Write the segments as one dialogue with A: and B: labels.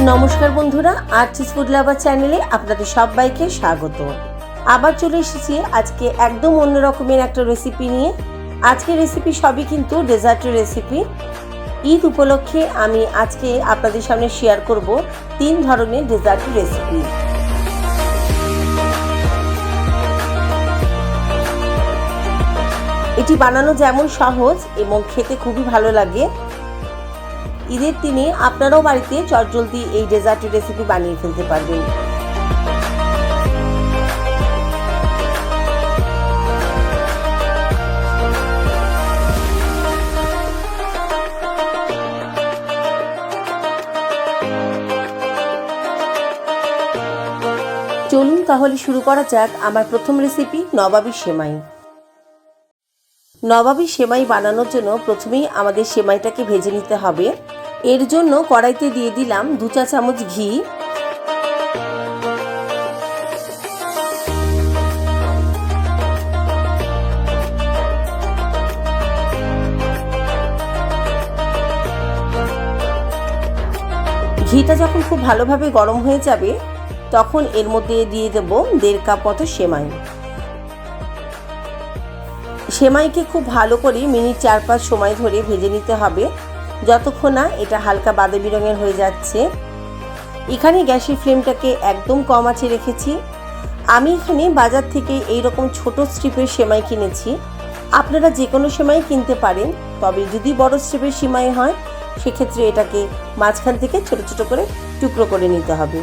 A: নমস্কার বন্ধুরা, arches food lover চ্যানেলে আপনাদের সবাইকে স্বাগত। আবার চলে এসেছি আজকে একদম অন্য রকমের একটা রেসিপি নিয়ে। আজকের রেসিপি সবই কিন্তু ডেজার্টের রেসিপি। ঈদ উপলক্ষে আমি আজকে আপনাদের সামনে শেয়ার করব 3 ধরনের ডেজার্টের রেসিপি। এটি বানানো যেমন সহজ এবং খেতে খুবই ভালো লাগে। ঈদের দিনে আপনারাও বাড়িতে চটজলদি এই ডেজার্টের রেসিপি বানিয়ে ফেলতে পারবেন। চলুন তাহলে শুরু করা যাক আমার প্রথম রেসিপি, নবাবী সেমাই। নবাবী সেমাই বানানোর জন্য প্রথমেই আমাদের সেমাইটাকে ভেজে নিতে হবে। এর জন্য কড়াইতে দিয়ে দিলাম 2 চা চামচ ঘি। ঘিটা যখন খুব ভালোভাবে গরম হয়ে যাবে তখন এর মধ্যে দিয়ে দেব 1.5 কাপ মতো সেমাই। সেমাইকে খুব ভালো করে মিনিট 4-5 সময় ধরে ভেজে নিতে হবে, যতক্ষণ না এটা হালকা বাদামি রঙের হয়ে যাচ্ছে। এখানে গ্যাসের ফ্লেমটাকে একদম কম আঁচে রেখেছি। আমি এখানে বাজার থেকে এই রকম ছোট স্ট্রিপের সেমাই কিনেছি। আপনারা যে কোনো সেমাই কিনতে পারেন, তবে যদি বড় স্ট্রিপের সেমাই হয় সেক্ষেত্রে এটাকে মাঝখান থেকে ছোট ছোট করে টুকরো করে নিতে হবে।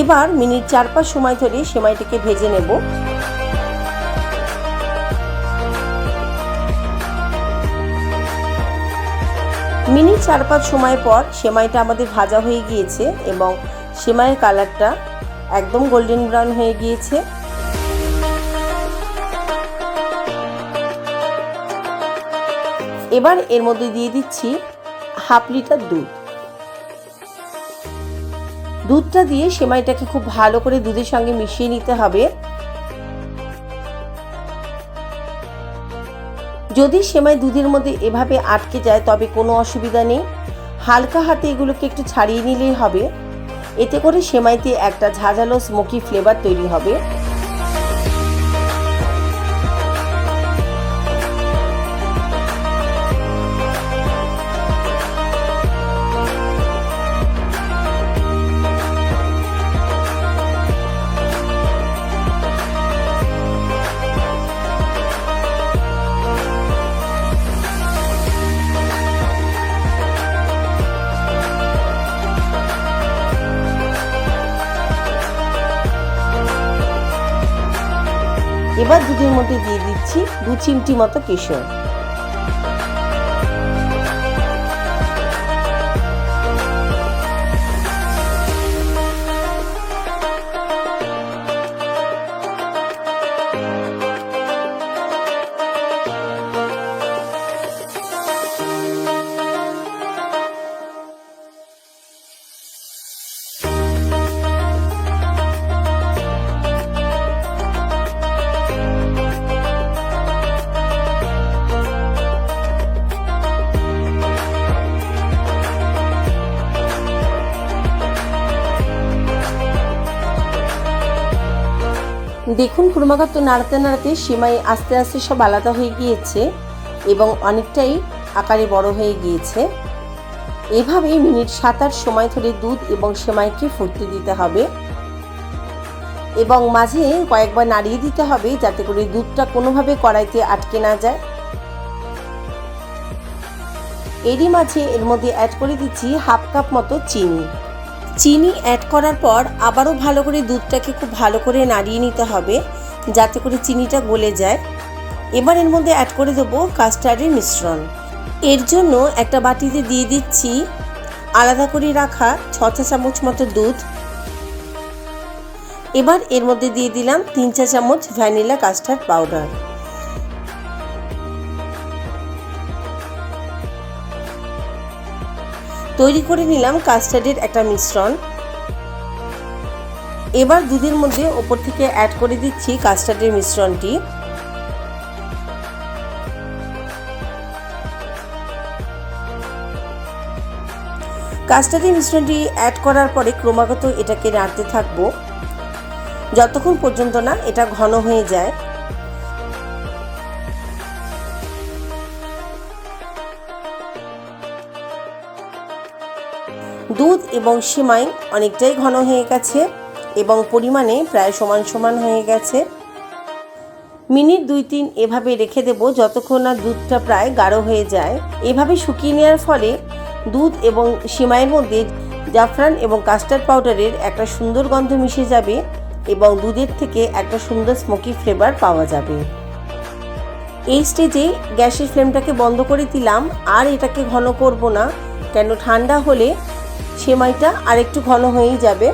A: এবার মিনিট 4-5 সময় ধরে সেমাইটাকে ভেজে নেব। মিনিট 4-5 সময় পর সেমাইটা আমাদের ভাজা হয়ে গিয়েছে এবং সেমাইয়ের কালারটা একদম গোল্ডেন ব্রাউন হয়ে গিয়েছে। এবার এর মধ্যে দিয়ে দিচ্ছি 1/2 লিটার দুধ। দুধটা দিয়ে সেমাইটাকে খুব ভালো করে দুধের সঙ্গে মিশিয়ে নিতে হবে। যদি সেমাই দুধের মধ্যে এভাবে আটকে যায় তবে কোনো অসুবিধা নেই, হালকা হাতে এগুলোকে একটু ছাড়িয়ে নিলেই হবে। এতে করে সেমাইতে একটা ঝাঁঝালো স্মোকি ফ্লেভার তৈরি হবে। এবার দুধের মধ্যে দিয়ে দিচ্ছি 2 চিমটি মতো কেশর। দেখুন ক্রমাগত নাড়াতে নাড়াতে সেমাই আস্তে আস্তে সব আলাদা হয়ে গিয়েছে এবং অনেকটাই আকারে বড় হয়ে গিয়েছে। এভাবে মিনিট 7-8 সময় ধরে দুধ এবং সেমাইকে ফুটতে দিতে হবে এবং মাঝে কয়েকবার নাড়িয়ে দিতে হবে যাতে করে দুধটা কোনোভাবে কড়াইতে আটকে না যায়। এরই মাঝে এর মধ্যে অ্যাড করে দিচ্ছি 1/2 কাপ মতো চিনি। চিনি অ্যাড করার পর আবারও ভালো করে দুধটাকে খুব ভালো করে নাড়িয়ে নিতে হবে যাতে করে চিনিটা গলে যায়। এবার এর মধ্যে অ্যাড করে দেবো কাস্টার্ডের মিশ্রণ। এর জন্য একটা বাটিতে দিয়ে দিচ্ছি আলাদা করে রাখা 6 চা চামচ মতো দুধ। এবার এর মধ্যে দিয়ে দিলাম 3 চা চামচ ভ্যানিলা কাস্টার্ড পাউডার। তৈরি করে নিলাম কাস্টার্ডের একটা মিশ্রণ। এবার দুধের মধ্যে ওপর থেকে অ্যাড করে দিচ্ছি কাস্টার্ডের মিশ্রণটি। কাস্টার্ডের মিশ্রণটি অ্যাড করার পরে ক্রমাগত এটাকে নাড়তে থাকবো যতক্ষণ পর্যন্ত না এটা ঘন হয়ে যায়। দুধ এবং সিমাই অনেকটাই ঘন হয়ে গেছে এবং পরিমাণে প্রায় সমান সমান হয়ে গেছে। মিনিট 2-3 এভাবে রেখে দেব যতক্ষণ না দুধটা প্রায় গাঢ় হয়ে যায়। এভাবে শুকিয়ে নেওয়ার ফলে দুধ এবং সিমাইয়ের মধ্যে জাফরান এবং কাস্টার্ড পাউডারের একটা সুন্দর গন্ধ মিশে যাবে এবং দুধের থেকে একটা সুন্দর স্মোকি ফ্লেভার পাওয়া যাবে। এই স্টেজে গ্যাসের ফ্লেমটাকে বন্ধ করে দিলাম, আর এটাকে ঘন করব না, কেন ঠান্ডা হলে সেমাইটা আরেকটু ঘন হয়েই যাবে।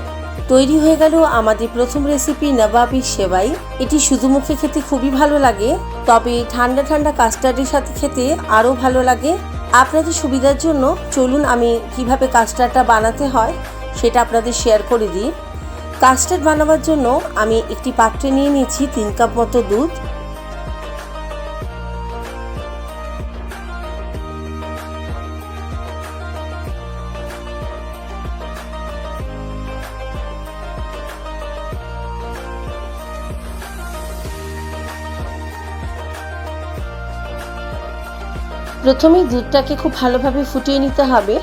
A: তৈরি হয়ে গেল আমাদের প্রথম রেসিপি নবাবি সেমাই। এটি শুধু মুখে খেতে খুবই ভালো লাগে, তবে ঠান্ডা ঠান্ডা কাস্টার্ডের সাথে খেতে আরও ভালো লাগে। আপনাদের সুবিধার জন্য চলুন আমি কিভাবে কাস্টার্ডটা বানাতে হয় সেটা আপনাদের শেয়ার করে দিই। কাস্টার্ড বানাবার জন্য আমি একটি পাত্রে নিয়ে নিয়েছি 3 কাপ মতো দুধ। প্রথমেই দুধটাকে খুব ভালোভাবে ফুটিয়ে নিতে হবে।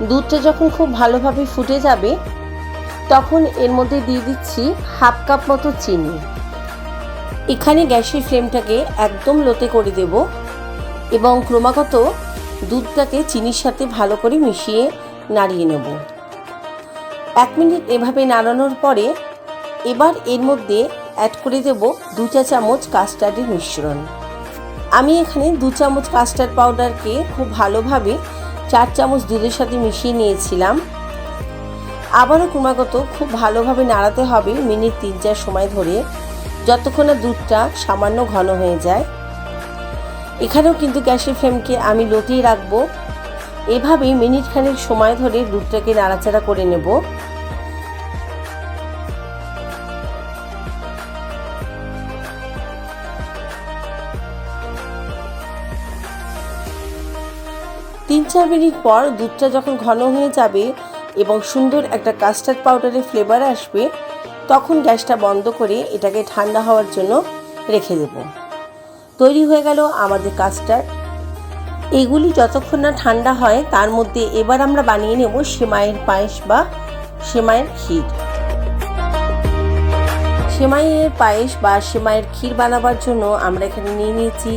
A: দুধটা যখন খুব ভালোভাবে ফুটে যাবে তখন এর মধ্যে দিয়ে দিচ্ছি 1/2 কাপ মতো চিনি। এখানে গ্যাসের ফ্লেমটাকে একদম লোতে করে দেব এবং ক্রমাগত দুধটাকে চিনির সাথে ভালো করে মিশিয়ে নাড়িয়ে নেব। 1 মিনিট এভাবে নাড়ানোর পরে এবার এর মধ্যে অ্যাড করে দেব 2 চা চামচ কাস্টার্ডের মিশ্রণ। আমি এখানে 2 চামচ কাস্টার্ড পাউডারকে খুব ভালোভাবে 4 চামচ দুধের সাথে মিশিয়ে নিয়েছিলাম। আবারও ক্রমাগত খুব ভালোভাবে নাড়াতে হবে মিনিট 3-4 সময় ধরে, যতক্ষণ না দুধটা সামান্য ঘন হয়ে যায়। এখানেও কিন্তু গ্যাসের ফ্লেমকে আমি লোতেই রাখবো। এভাবেই মিনিট খানেক সময় ধরে দুধটাকে নাড়াচাড়া করে নেব। তিন 4 মিনিট পর দুধটা যখন ঘন হয়ে যাবে এবং সুন্দর একটা কাস্টার্ড পাউডারের ফ্লেভার আসবে, তখন গ্যাসটা বন্ধ করে এটাকে ঠান্ডা হওয়ার জন্য রেখে দেব। তৈরি হয়ে গেল আমাদের কাস্টার্ড। এগুলি যতক্ষণ না ঠান্ডা হয় তার মধ্যে এবার আমরা বানিয়ে নেব সেমাইয়ের পায়েস বা সেমাইয়ের ক্ষীর। সেমাইয়ের পায়েস বা সেমাইয়ের ক্ষীর বানাবার জন্য আমরা এখানে নিয়ে নিয়েছি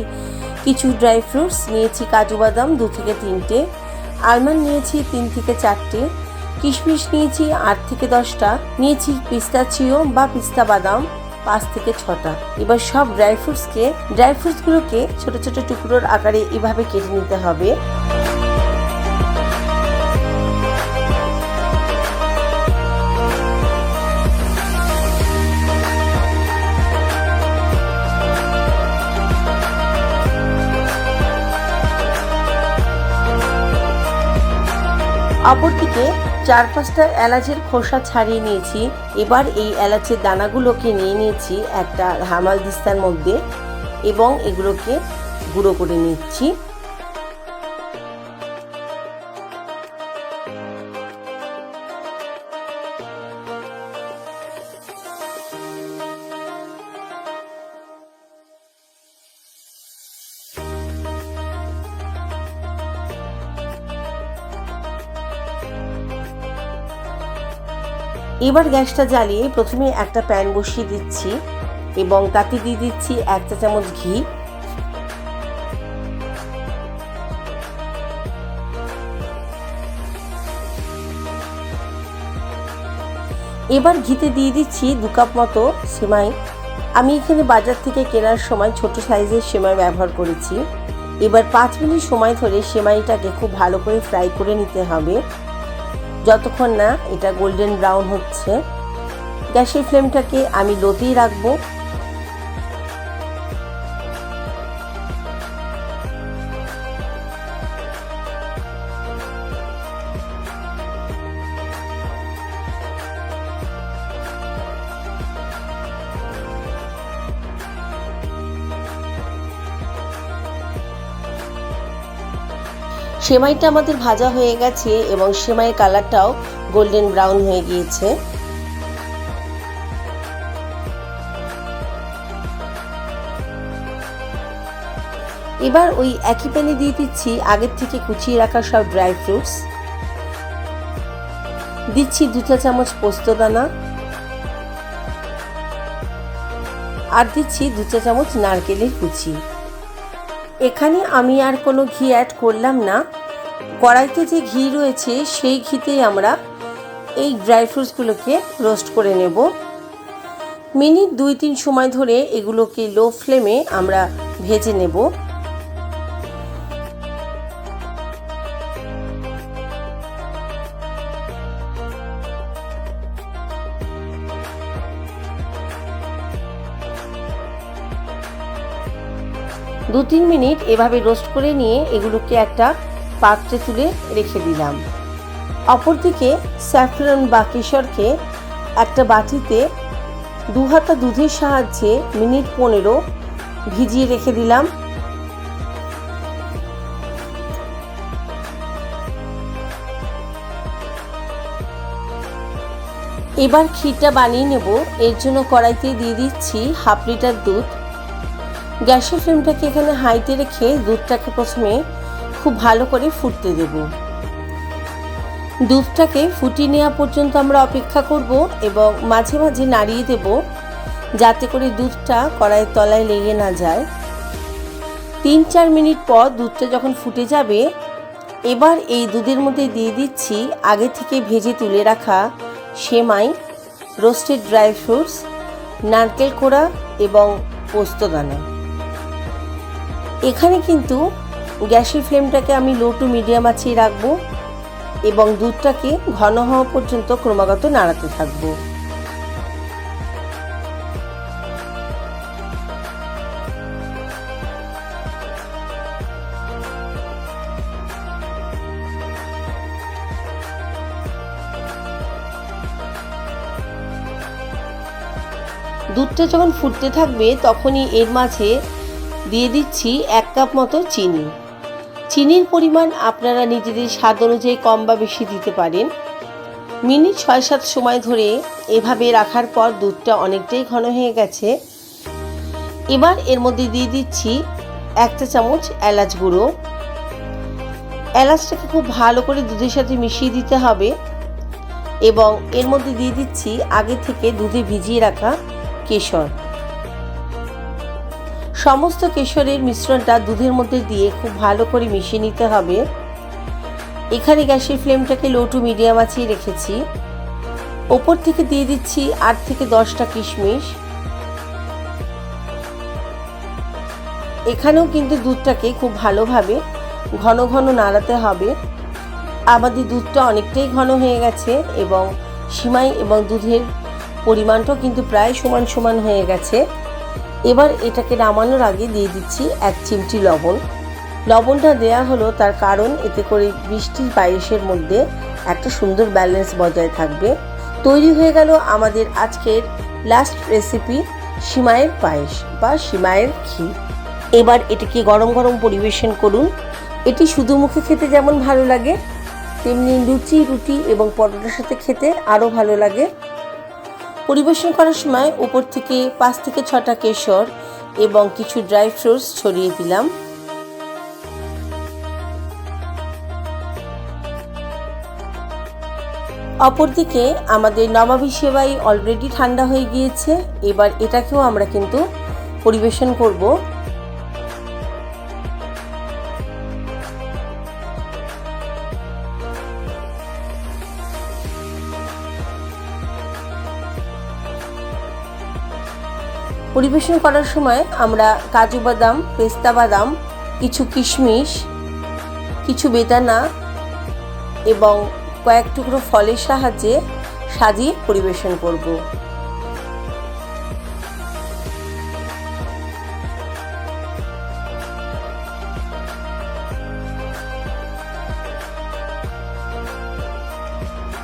A: কিছু ড্রাই ফ্রুটস, নিয়েছি কাজু বাদাম 2 থেকে 3টে, আলমন্ড নিয়েছি 3 থেকে 4টে, কিশমিশ নিয়েছি 8 থেকে 10টা, নিয়েছি পিস্তাচিও বা পিস্তা বাদাম 5 থেকে 6টা। এবার সব ড্রাই ফ্রুটসগুলোকে ছোট ছোট টুকরোর আকারে এভাবে কেটে নিতে হবে। অপরদিকে 4-5টা এলাচের খোসা ছাড়িয়ে নিয়েছি। এবার এই এলাচের দানাগুলোকে নিয়ে নিয়েছি একটা হামাল দিস্তার মধ্যে এবং এগুলোকে গুঁড়ো করে নিচ্ছি। এবার গ্যাসটা জ্বালিয়ে প্রথমে একটা প্যান বসিয়ে দিচ্ছি এবং তাতে দিয়ে দিচ্ছি 1 চা চামচ ঘি। এবার ঘিতে দিয়ে দিচ্ছি 2 কাপ মতো সেমাই। আমি এখানে বাজার থেকে কেনার সময় ছোট সাইজের সেমাই ব্যবহার করেছি। এবার 5 মিনিট সময় ধরে সেমাইটাকে খুব ভালো করে ফ্রাই করে নিতে হবে যতক্ষণ না এটা গোল্ডেন ব্রাউন হচ্ছে। গ্যাসের ফ্লেমটাকে আমি লোতেই রাখবো। সেমাইটা আমাদের ভাজা হয়ে গেছে এবং সেমাইয়ের কালারটাও গোল্ডেন ব্রাউন হয়ে গিয়েছে। এবার ওই একই প্যানে দিয়ে দিচ্ছি আগের থেকে কুচিয়ে রাখা সব ড্রাই ফ্রুটস, দিচ্ছি 2 চা চামচ পোস্তদানা আর দিচ্ছি 2 চা চামচ নারকেলের কুচি। এখানে আমি আর কোনো ঘি অ্যাড করলাম না, কড়াইতে যে ঘি রয়েছে সেই ঘিতেই আমরা এই ড্রাই ফ্রুটসগুলোকে রোস্ট করে নেব। মিনিট 2-3 সময় ধরে এগুলোকে লো ফ্লেমে আমরা ভেজে নেব। দু 3 মিনিট এভাবে রোস্ট করে নিয়ে এগুলোকে একটা পাত্রে তুলে রেখে দিলাম। অপরদিকে স্যাফরন বা কেশরকে একটা বাটিতে 2 হাতা দুধের সাহায্যে মিনিট 15 ভিজিয়ে রেখে দিলাম। এবার ক্ষীরটা বানিয়ে নেব। এর জন্য কড়াইতে দিয়ে দিচ্ছি 1/2 লিটার দুধ। গ্যাসের ফ্লেমটাকে এখানে হাইতে রেখে দুধটাকে প্রথমে খুব ভালো করে ফুটতে দেব। দুধটাকে ফুটিয়ে নেওয়া পর্যন্ত আমরা অপেক্ষা করব এবং মাঝে মাঝে নাড়িয়ে দেব যাতে করে দুধটা কড়াইয়ের তলায় লেগে না যায়। 3-4 মিনিট পর দুধটা যখন ফুটে যাবে, এবার এই দুধের মধ্যে দিয়ে দিচ্ছি আগে থেকে ভেজে তুলে রাখা সেমাই, রোস্টেড ড্রাই ফ্রুটস, নারকেল কোড়া এবং পোস্তদানা। এখানে কিন্তু গ্যাসের ফ্লেমটাকে আমি লো টু মিডিয়াম আঁচেই রাখবো এবং দুধটাকে ঘন হওয়া পর্যন্ত ক্রমাগত নাড়াতে থাকবো। দুধটা যখন ফুটতে থাকবে তখনই এর মাঝে দিয়ে দিচ্ছি 1 কাপ মতো চিনি। চিনির পরিমাণ আপনারা নিজেদের স্বাদ অনুযায়ী কম বা বেশি দিতে পারেন। মিনিট 6-7 সময় ধরে এভাবে রাখার পর দুধটা অনেকটাই ঘন হয়ে গেছে। এবার এর মধ্যে দিয়ে দিচ্ছি 1 চা চামচ এলাচ গুঁড়ো। এলাচটাকে খুব ভালো করে দুধের সাথে মিশিয়ে দিতে হবে এবং এর মধ্যে দিয়ে দিচ্ছি আগে থেকে দুধে ভিজিয়ে রাখা কেশর। সমস্ত কেশরের মিশ্রণটা দুধের মধ্যে দিয়ে খুব ভালো করে মিশিয়ে নিতে হবে। এখানে গ্যাসের ফ্লেমটাকে লো টু মিডিয়াম আঁচেই রেখেছি। ওপর থেকে দিয়ে দিচ্ছি 8 থেকে 10টা কিশমিশ। এখানেও কিন্তু দুধটাকে খুব ভালোভাবে ঘন ঘন নাড়াতে হবে। আমাদের দুধটা অনেকটাই ঘন হয়ে গেছে এবং সিমাই এবং দুধের পরিমাণটাও কিন্তু প্রায় সমান সমান হয়ে গেছে। এবার এটাকে নামানোর আগে দিয়ে দিচ্ছি 1 চিমটি লবণ। লবণটা দেয়া হলো তার কারণ এতে করে মিষ্টির পায়েসের মধ্যে একটা সুন্দর ব্যালেন্স বজায় থাকবে। তৈরি হয়ে গেল আমাদের আজকের লাস্ট রেসিপি, সিমাইয়ের পায়েস বা সিমাইয়ের ক্ষীর। এবার এটাকে গরম গরম পরিবেশন করুন। এটি শুধু মুখে খেতে যেমন ভালো লাগে, তেমনি লুচি, রুটি এবং পরোটার সাথে খেতে আরও ভালো লাগে। পরিবেশন করার সময় উপর থেকে 5 থেকে 6টা কেশর এবং কিছু ড্রাই ফ্রুটস ছড়িয়ে দিলাম। অপরদিকে আমাদের নবাবী সেওয়াই অলরেডি ঠান্ডা হয়ে গিয়েছে। এবার এটাকেও আমরা কিন্তু পরিবেশন করব। পরিবেশন করার সময় আমরা কাজু বাদাম, পেস্তা বাদাম, কিছু কিশমিশ, কিছু বেদানা এবং কয়েক টুকরো ফলের সাহায্যে সাজিয়ে পরিবেশন করব।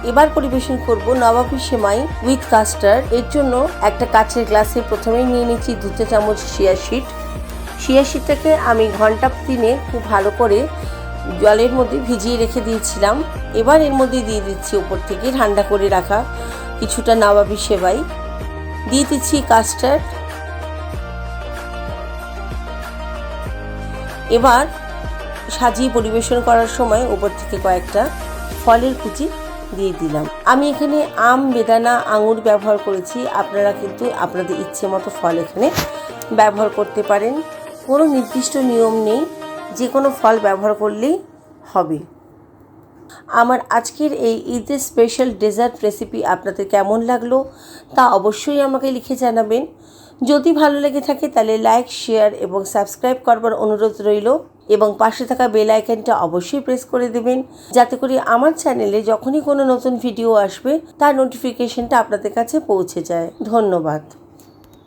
A: এবার পরিবেশন করব নবাবী সেমাই উইথ কাস্টার্ড। এর জন্য একটা কাচের গ্লাসে প্রথমেই নিয়ে নিচ্ছি 2 চা চামচ চিয়া সিড। চিয়া সিডটাকে আমি ঘন্টা 3 খুব ভালো করে জলের মধ্যে ভিজিয়ে রেখে দিয়েছিলাম। এবার এর মধ্যে দিয়ে দিচ্ছি উপর থেকে ঠান্ডা করে রাখা কিছুটা নবাবী সেবাই, দিয়ে দিচ্ছি কাস্টার্ড। এবার সাজিয়ে পরিবেশন করার সময় উপর থেকে কয়েকটা ফলের কুচি দিয়ে দিলাম। আমি এখানে আম, বেদানা, আঙুর ব্যবহার করেছি। আপনারা কিন্তু আপনাদের ইচ্ছে মতো ফল এখানে ব্যবহার করতে পারেন। কোনো নির্দিষ্ট নিয়ম নেই, যে কোনো ফল ব্যবহার করলেই হবে। আমার আজকের এই ঈদের স্পেশাল ডেজার্ট রেসিপি আপনাদের কেমন লাগলো তা অবশ্যই আমাকে লিখে জানাবেন। যদি ভালো লেগে থাকে তাহলে লাইক, শেয়ার এবং সাবস্ক্রাইব করবার অনুরোধ রইল এবং পাশে থাকা বেল আইকনটা অবশ্যই প্রেস করে দেবেন, যাতে করে আমার চ্যানেলে যখনই কোনো নতুন ভিডিও আসবে তার নোটিফিকেশনটা আপনাদের কাছে পৌঁছে যায়। ধন্যবাদ।